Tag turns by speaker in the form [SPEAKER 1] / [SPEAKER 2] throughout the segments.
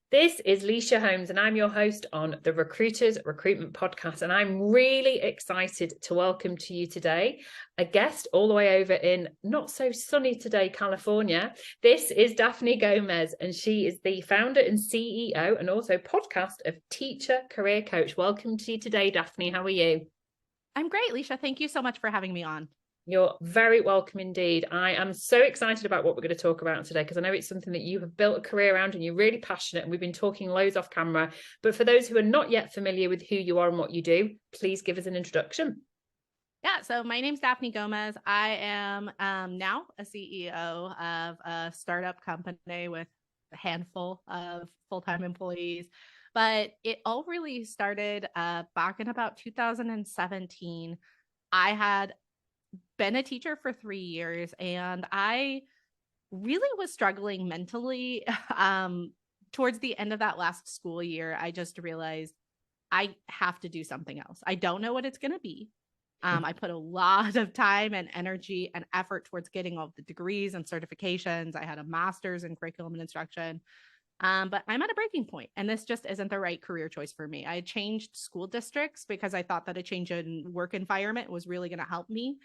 [SPEAKER 1] This is Leisha Holmes, and I'm your host on the Recruiters Recruitment Podcast. And I'm really excited to welcome to you today a guest all the way over in not so sunny today, California. This is Daphne Gomez, and she is the founder and CEO and also podcast of Teacher Career Coach. Welcome to you today, Daphne. How are you?
[SPEAKER 2] I'm great, Leisha. Thank you so much for having me on.
[SPEAKER 1] You're very welcome indeed. I am so excited about what we're going to talk about today because I know it's something that you have built a career around and you're really passionate, and we've been talking loads off camera. But for those who are not yet familiar with who you are and what you do, please give us an introduction.
[SPEAKER 2] Yeah, so my name's Daphne Gomez. I am now a CEO of a startup company with a handful of full-time employees. But it all really started back in about 2017. I had been a teacher for 3 years, and I really was struggling mentally. Towards the end of that last school year, I just realized I have to do something else. I don't know what it's going to be. I put a lot of time and energy and effort towards getting all the degrees and certifications. I had a master's in curriculum and instruction. But I'm at a breaking point, and this just isn't the right career choice for me. I changed school districts because I thought that a change in work environment was really going to help me.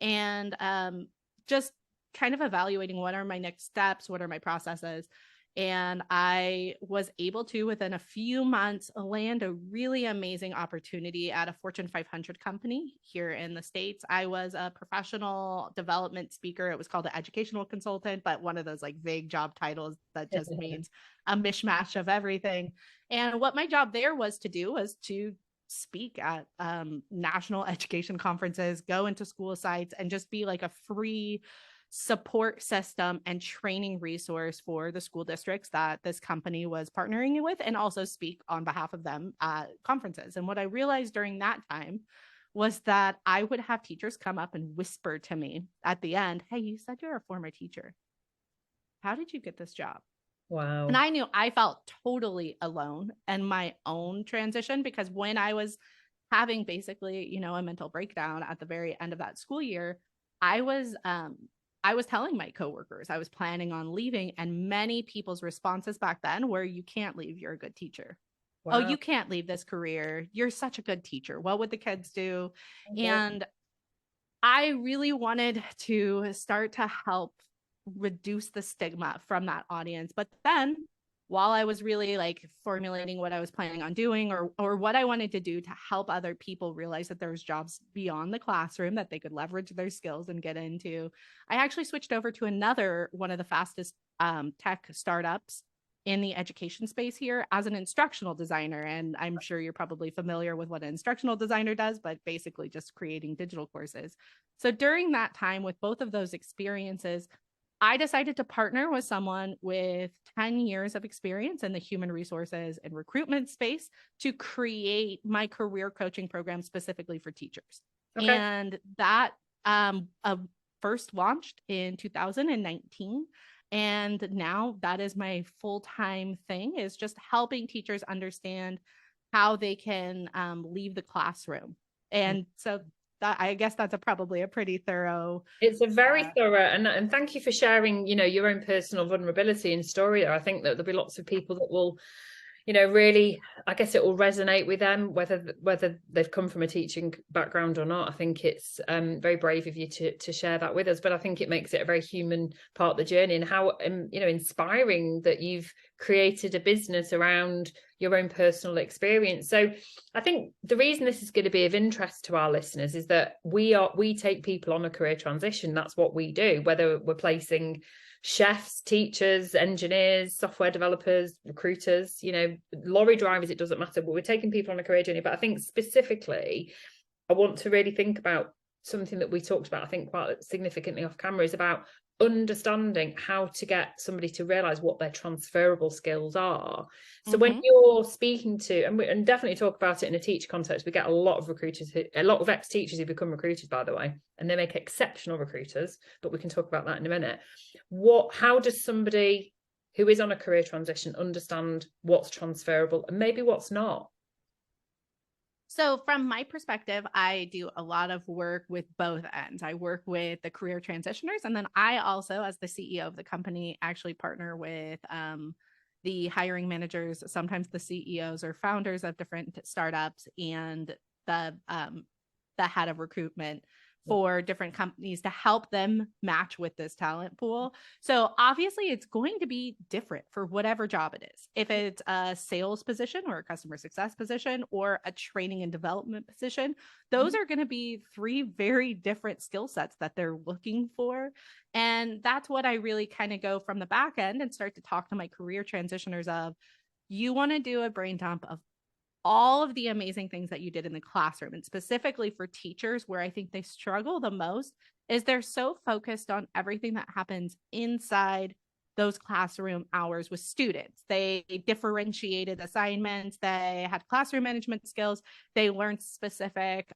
[SPEAKER 2] And just kind of evaluating what are my next steps, what are my processes. And I was able to, within a few months, land a really amazing opportunity at a Fortune 500 company here in the States. I was a professional development speaker. It was called an educational consultant, but one of those like vague job titles that just means a mishmash of everything. And what my job there was to do was to speak at national education conferences, go into school sites, and just be like a free support system and training resource for the school districts that this company was partnering with, and also speak on behalf of them at conferences. And what I realized during that time was that I would have teachers come up and whisper to me at the end, "Hey, you said you're a former teacher. How did you get this job?" And
[SPEAKER 1] Wow.
[SPEAKER 2] I knew I felt totally alone in my own transition, because when I was having basically, a mental breakdown at the very end of that school year, I was I was telling my coworkers I was planning on leaving, and many people's responses back then were, "You can't leave. You're a good teacher. Oh,
[SPEAKER 1] Wow.
[SPEAKER 2] you can't leave this career. You're such a good teacher. What would the kids do?"
[SPEAKER 1] Okay.
[SPEAKER 2] And I really wanted to start to help reduce the stigma from that audience. But then, while I was really like formulating what I was planning on doing, or what I wanted to do to help other people realize that there was jobs beyond the classroom that they could leverage their skills and get into, I actually switched over to another one of the fastest tech startups in the education space here as an instructional designer. And I'm sure you're probably familiar with what an instructional designer does, but basically just creating digital courses. So during that time, with both of those experiences, I decided to partner with someone with 10 years of experience in the human resources and recruitment space to create my career coaching program specifically for teachers.
[SPEAKER 1] Okay.
[SPEAKER 2] And that first launched in 2019. And now that is my full-time thing, is just helping teachers understand how they can leave the classroom. And so I guess that's probably a pretty thorough.
[SPEAKER 1] It's a very thorough, and thank you for sharing, your own personal vulnerability and story there. I think that there'll be lots of people that will, really, I guess it will resonate with them, whether they've come from a teaching background or not. I think it's very brave of you to share that with us, but I think it makes it a very human part of the journey, and how inspiring that you've created a business around your own personal experience. So I think the reason this is going to be of interest to our listeners is that we take people on a career transition. That's what we do, whether we're placing chefs, teachers, engineers, software developers, recruiters, lorry drivers, it doesn't matter, but we're taking people on a career journey. But I think specifically, I want to really think about something that we talked about, I think quite significantly off camera, is about understanding how to get somebody to realize what their transferable skills are. So when you're speaking to, and definitely talk about it in a teacher context, we get a lot of recruiters, a lot of ex-teachers who become recruiters, by the way, and they make exceptional recruiters, but we can talk about that in a minute. How does somebody who is on a career transition understand what's transferable and maybe what's not?
[SPEAKER 2] So from my perspective, I do a lot of work with both ends. I work with the career transitioners, and then I also, as the CEO of the company, actually partner with the hiring managers, sometimes the CEOs or founders of different startups, and the head of recruitment for different companies to help them match with this talent pool. So obviously it's going to be different for whatever job it is. If it's a sales position or a customer success position or a training and development position, those are going to be three very different skill sets that they're looking for. And that's what I really kind of go from the back end and start to talk to my career transitioners of, you want to do a brain dump of all of the amazing things that you did in the classroom. And specifically for teachers, where I think they struggle the most is they're so focused on everything that happens inside those classroom hours with students. They differentiated assignments, they had classroom management skills, they learned specific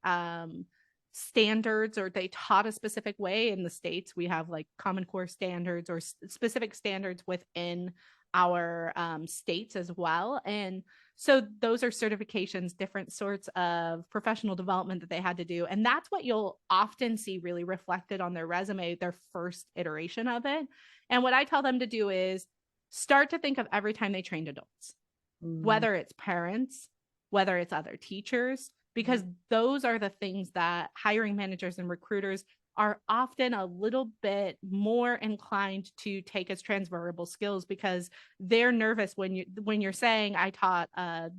[SPEAKER 2] standards, or they taught a specific way. In the States, we have like Common Core standards or specific standards within our states as well. And so those are certifications, different sorts of professional development that they had to do. And that's what you'll often see really reflected on their resume, their first iteration of it. And what I tell them to do is start to think of every time they trained adults, whether it's parents, whether it's other teachers, because those are the things that hiring managers and recruiters are often a little bit more inclined to take as transferable skills, because they're nervous when you're saying, I taught a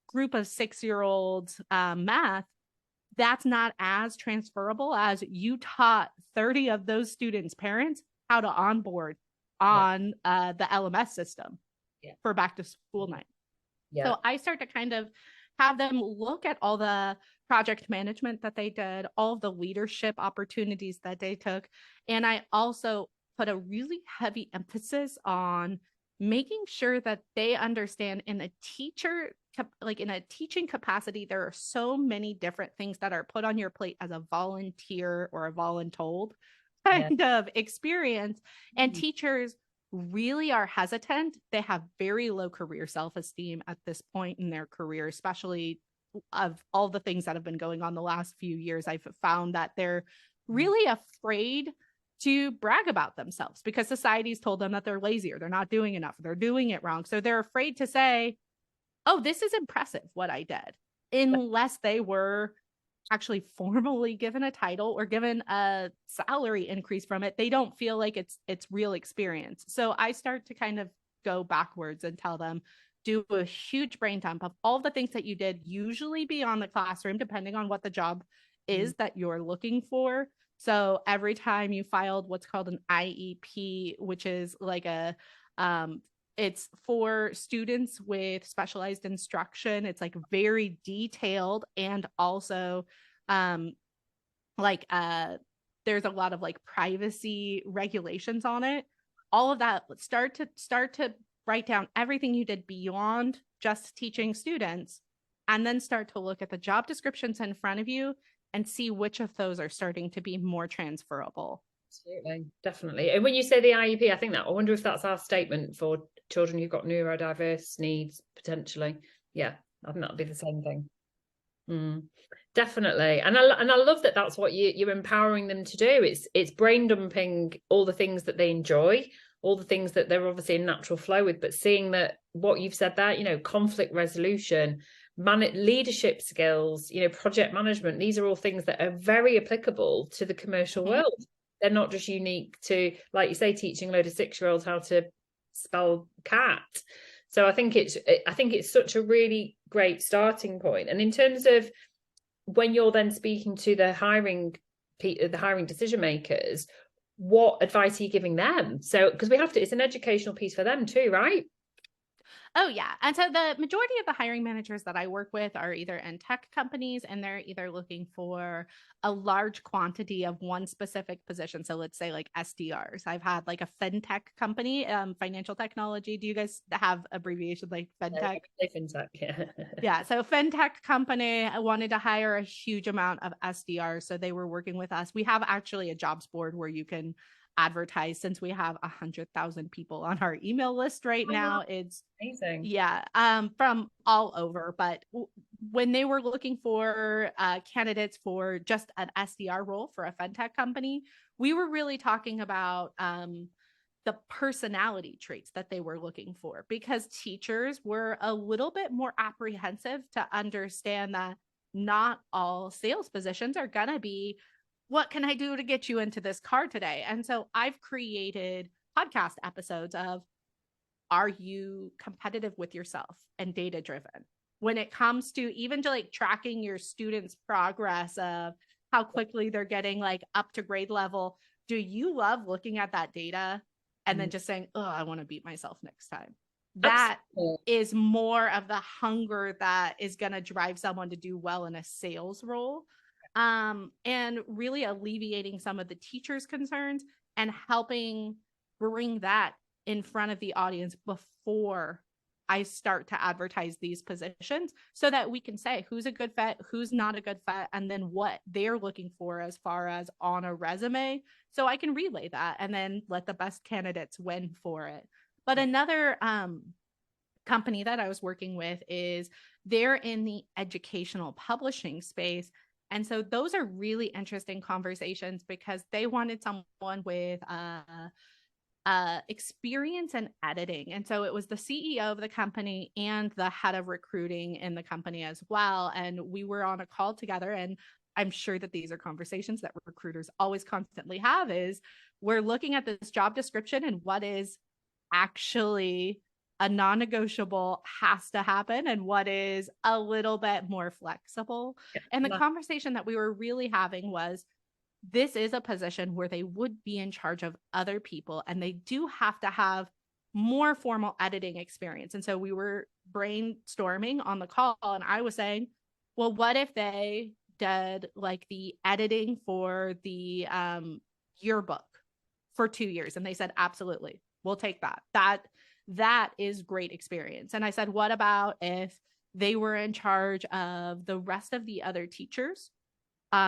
[SPEAKER 2] group of 6-year-olds math. That's not as transferable as you taught 30 of those students' parents how to onboard on the LMS system for back to school night. So I start to kind of have them look at all the project management that they did, all of the leadership opportunities that they took. And I also put a really heavy emphasis on making sure that they understand in a teacher, like in a teaching capacity, there are so many different things that are put on your plate as a volunteer or a voluntold kind of experience. And teachers really are hesitant. They have very low career self-esteem at this point in their career, especially of all the things that have been going on the last few years. I've found that they're really afraid to brag about themselves because society's told them that they're lazy or they're not doing enough, or they're doing it wrong. So they're afraid to say, oh, this is impressive what I did, unless they were actually formally given a title or given a salary increase from it. They don't feel like it's real experience. So I start to kind of go backwards and tell them, do a huge brain dump of all the things that you did, usually beyond the classroom, depending on what the job is that you're looking for. So every time you filed what's called an IEP, which is like it's for students with specialized instruction. It's like very detailed, and also there's a lot of like privacy regulations on it. All of that, start to write down everything you did beyond just teaching students, and then start to look at the job descriptions in front of you and see which of those are starting to be more transferable.
[SPEAKER 1] Absolutely, definitely. And when you say the IEP, I wonder if that's our statement for children who've got neurodiverse needs potentially. Yeah, I think that'll be the same thing. Definitely. And I love that that's what you're empowering them to do. It's brain dumping all the things that they enjoy, all the things that they're obviously in natural flow with, but seeing that what you've said there, conflict resolution, leadership skills, project management, these are all things that are very applicable to the commercial world. They're not just unique to, like you say, teaching a load of 6-year-olds how to spell cat. So I think it's such a really great starting point. And in terms of when you're then speaking to the hiring decision makers, what advice are you giving them? So, because it's an educational piece for them too, right?
[SPEAKER 2] Oh, yeah. And so the majority of the hiring managers that I work with are either in tech companies, and they're either looking for a large quantity of one specific position. So let's say like SDRs. I've had like a fintech company, financial technology. Do you guys have abbreviations like fintech?
[SPEAKER 1] Fintech, yeah.
[SPEAKER 2] Yeah. So fintech company, I wanted to hire a huge amount of SDRs. So they were working with us. We have actually a jobs board where you can advertise, since we have 100,000 people on our email list right now. It's
[SPEAKER 1] amazing.
[SPEAKER 2] Yeah. From all over. But when they were looking for candidates for just an SDR role for a fintech company, we were really talking about the personality traits that they were looking for, because teachers were a little bit more apprehensive to understand that not all sales positions are going to be, what can I do to get you into this car today? And so I've created podcast episodes of, are you competitive with yourself and data driven when it comes to even to like tracking your students' progress of how quickly they're getting like up to grade level? Do you love looking at that data and then just saying, oh, I want to beat myself next time? That is more of the hunger that is going to drive someone to do well in a sales role, and really alleviating some of the teachers' concerns and helping bring that in front of the audience before I start to advertise these positions, so that we can say who's a good fit, who's not a good fit, and then what they're looking for as far as on a resume. So I can relay that and then let the best candidates win for it. But another company that I was working with is they're in the educational publishing space. And so those are really interesting conversations because they wanted someone with experience in editing. And so it was the CEO of the company and the head of recruiting in the company as well. And we were on a call together, and I'm sure that these are conversations that recruiters always constantly have, is we're looking at this job description and what is actually a non-negotiable has to happen and what is a little bit more flexible. And the conversation that we were really having was, this is a position where they would be in charge of other people, and they do have to have more formal editing experience. And so we were brainstorming on the call, and I was saying, well, what if they did like the editing for the yearbook for 2 years? And they said, absolutely, we'll take that. That is great experience. And I said, what about if they were in charge of the rest of the other teachers?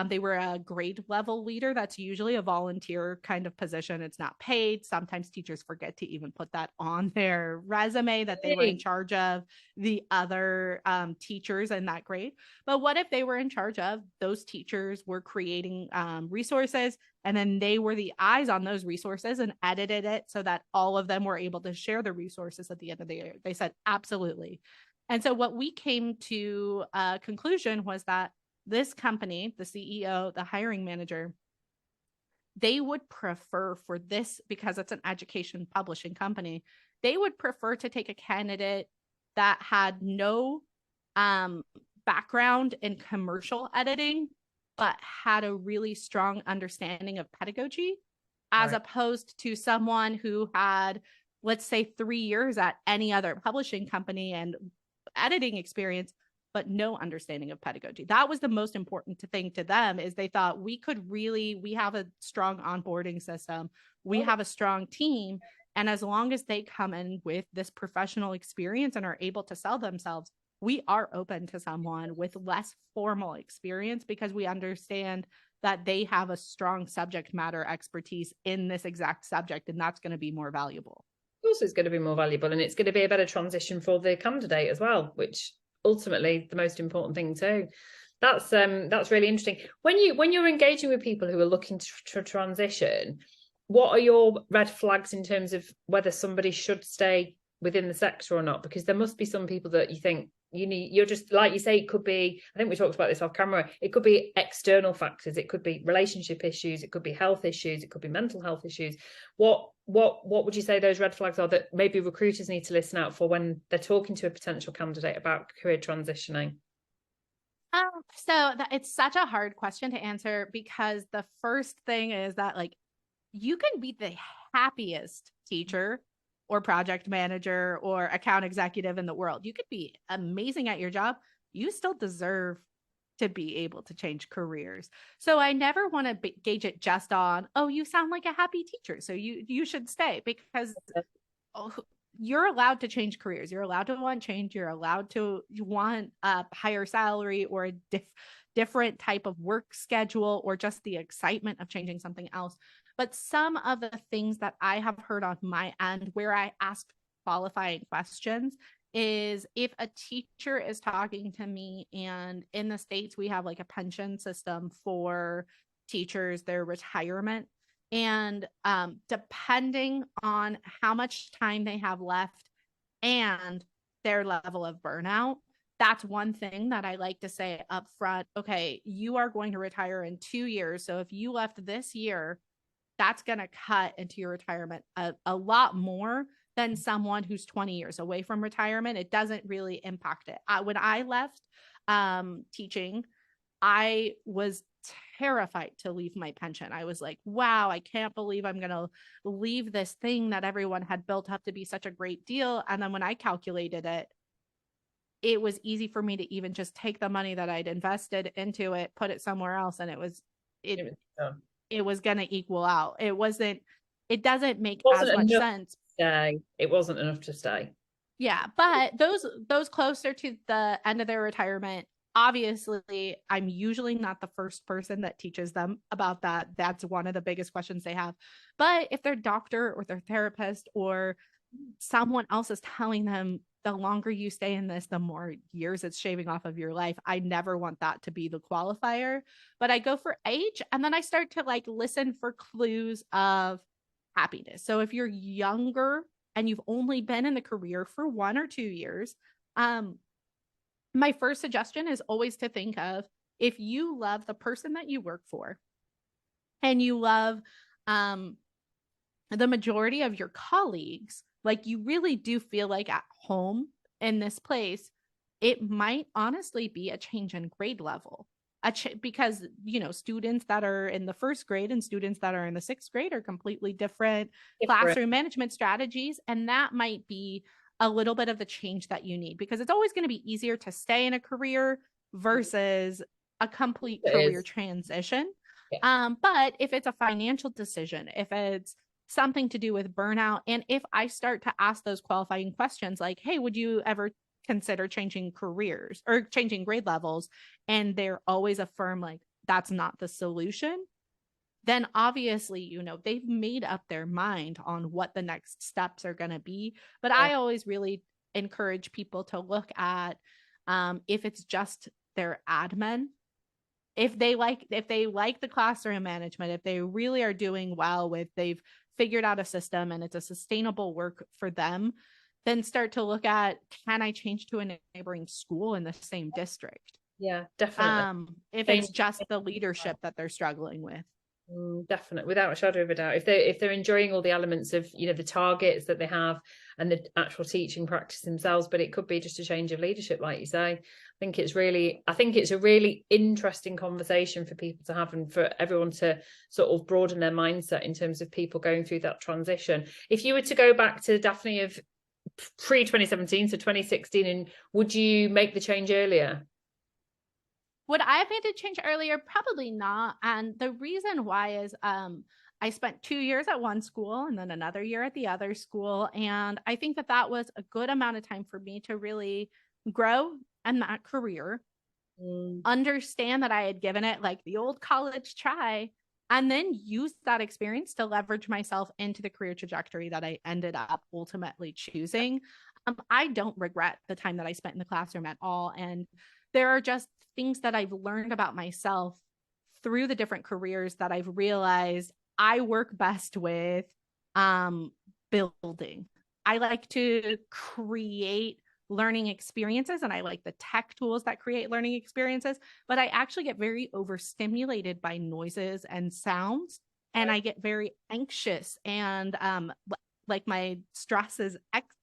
[SPEAKER 2] They were a grade level leader. That's usually a volunteer kind of position. It's not paid. Sometimes teachers forget to even put that on their resume, that they were in charge of the other teachers in that grade. But what if they were in charge of those teachers, were creating resources, and then they were the eyes on those resources and edited it so that all of them were able to share the resources at the end of the year? They said, absolutely. And so what we came to a conclusion was that this company, the CEO, the hiring manager, they would prefer for this, because it's an education publishing company, they would prefer to take a candidate that had no background in commercial editing, but had a really strong understanding of pedagogy, as opposed to someone who had, let's say, 3 years at any other publishing company and editing experience, but no understanding of pedagogy. That was the most important thing to them, is they thought we have a strong onboarding system. We have a strong team. And as long as they come in with this professional experience and are able to sell themselves, we are open to someone with less formal experience, because we understand that they have a strong subject matter expertise in this exact subject. And that's going to be more valuable.
[SPEAKER 1] Of course, it's going to be more valuable, and it's going to be a better transition for the candidate as well, which ultimately the most important thing too. That's really interesting. When you're engaging with people who are looking to transition, what are your red flags in terms of whether somebody should stay within the sector or not? Because there must be some people that you think you're just, like you say, it could be, I think we talked about this off camera, it could be external factors, it could be relationship issues, it could be health issues, it could be mental health issues. What would you say those red flags are that maybe recruiters need to listen out for when they're talking to a potential candidate about career transitioning?
[SPEAKER 2] It's such a hard question to answer, because the first thing is that, like, you can be the happiest teacher or project manager or account executive in the world. You could be amazing at your job. You still deserve to be able to change careers. So I never want to gauge it just on, oh, you sound like a happy teacher, so you should stay, because you're allowed to change careers. You're allowed to want change. You're allowed to want a higher salary or a different type of work schedule, or just the excitement of changing something else. But some of the things that I have heard on my end, where I ask qualifying questions, is if a teacher is talking to me, and in the States, we have like a pension system for teachers, their retirement. And depending on how much time they have left and their level of burnout, that's one thing that I like to say up front. Okay, you are going to retire in 2 years. So if you left this year, that's going to cut into your retirement a lot more than someone who's 20 years away from retirement. It doesn't really impact it. When I left teaching, I was terrified to leave my pension. I was like, wow, I can't believe I'm going to leave this thing that everyone had built up to be such a great deal. And then when I calculated it, it was easy for me to even just take the money that I'd invested into it, put it somewhere else, and it was going to equal out. It doesn't make as much sense.
[SPEAKER 1] It wasn't enough to stay.
[SPEAKER 2] Yeah, but those closer to the end of their retirement, obviously, I'm usually not the first person that teaches them about that. That's one of the biggest questions they have. But if their doctor or their therapist or someone else is telling them the longer you stay in this, the more years it's shaving off of your life, I never want that to be the qualifier. But I go for age, and then I start to like listen for clues of happiness. So if you're younger and you've only been in the career for 1 or 2 years, my first suggestion is always to think of, if you love the person that you work for and you love the majority of your colleagues, like you really do feel like at home in this place, it might honestly be a change in grade level. Because, students that are in the first grade and students that are in the 6th grade are completely different classroom management strategies. And that might be a little bit of the change that you need, because it's always going to be easier to stay in a career versus a complete career transition. Yeah. But if it's a financial decision, if it's something to do with burnout, and if I start to ask those qualifying questions like, hey, would you ever consider changing careers or changing grade levels, and they're always affirm like that's not the solution, then obviously they've made up their mind on what the next steps are going to be. But I always really encourage people to look at if it's just their admin, if they like the classroom management, if they really are doing well with, they've figured out a system and it's a sustainable work for them, then start to look at, can I change to a neighboring school in the same district?
[SPEAKER 1] Yeah, definitely.
[SPEAKER 2] If it's just the leadership that they're struggling with.
[SPEAKER 1] Definitely, without a shadow of a doubt. If they're enjoying all the elements of the targets that they have and the actual teaching practice themselves, but it could be just a change of leadership, like you say. I think it's a really interesting conversation for people to have, and for everyone to sort of broaden their mindset in terms of people going through that transition. If you were to go back to Daphne of pre-2017, so 2016, and would you make the change earlier?
[SPEAKER 2] Would I have made a change earlier? Probably not. And the reason why is I spent 2 years at one school and then another year at the other school. And I think that was a good amount of time for me to really grow in that career, understand that I had given it like the old college try, and then use that experience to leverage myself into the career trajectory that I ended up ultimately choosing. I don't regret the time that I spent in the classroom at all. And there are just things that I've learned about myself through the different careers that I've realized I work best with building. I like to create learning experiences, and I like the tech tools that create learning experiences, but I actually get very overstimulated by noises and sounds, and I get very anxious, and like my stress is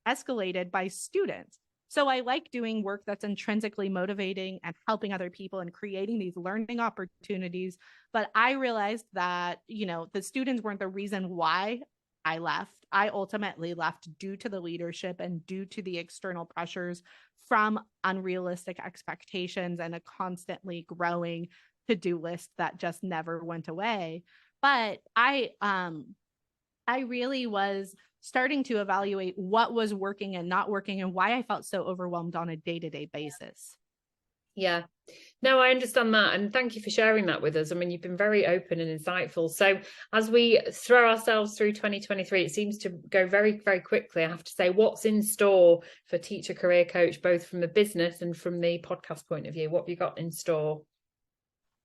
[SPEAKER 2] escalated by students. So I like doing work that's intrinsically motivating and helping other people and creating these learning opportunities. But I realized that, the students weren't the reason why I left. I ultimately left due to the leadership and due to the external pressures from unrealistic expectations and a constantly growing to-do list that just never went away. But I really was starting to evaluate what was working and not working and why I felt so overwhelmed on a day-to-day basis.
[SPEAKER 1] Yeah, no, I understand that. And thank you for sharing that with us. I mean, you've been very open and insightful. So as we throw ourselves through 2023, it seems to go very, very quickly. I have to say, what's in store for Teacher Career Coach, both from the business and from the podcast point of view? What have you got in store?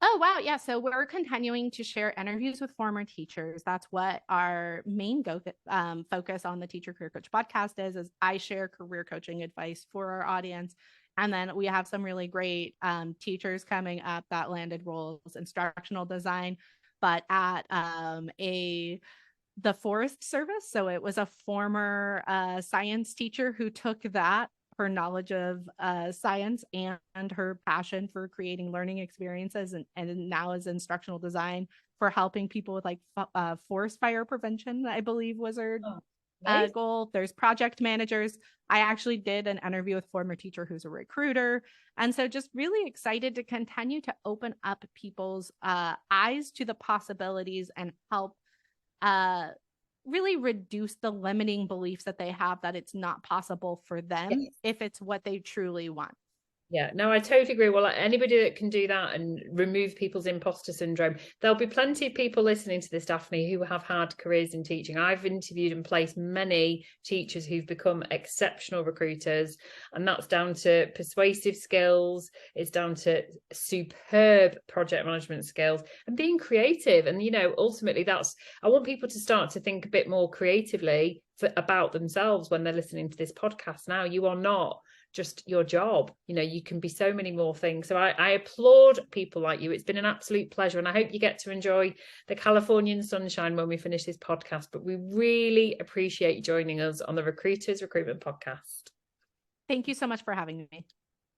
[SPEAKER 2] Oh, wow. Yeah. So we're continuing to share interviews with former teachers. That's what our main focus on the Teacher Career Coach podcast is I share career coaching advice for our audience. And then we have some really great teachers coming up that landed roles, instructional design, but at the Forest Service. So it was a former science teacher who took that, her knowledge of science and her passion for creating learning experiences, and now is instructional design for helping people with like forest fire prevention, I believe was her goal. There's project managers. I actually did an interview with a former teacher who's a recruiter. And so just really excited to continue to open up people's eyes to the possibilities and help really reduce the limiting beliefs that they have that it's not possible for them if it's what they truly want.
[SPEAKER 1] Yeah, no, I totally agree. Well, anybody that can do that and remove people's imposter syndrome, there'll be plenty of people listening to this, Daphne, who have had careers in teaching. I've interviewed and placed many teachers who've become exceptional recruiters, and that's down to persuasive skills. It's down to superb project management skills and being creative. And, ultimately I want people to start to think a bit more creatively about themselves when they're listening to this podcast. Now, you are not just your job, you can be so many more things. So I applaud people like you. It's been an absolute pleasure, and I hope you get to enjoy the Californian sunshine when we finish this podcast. But we really appreciate you joining us on the Recruiters Recruitment Podcast.
[SPEAKER 2] Thank you so much for having me.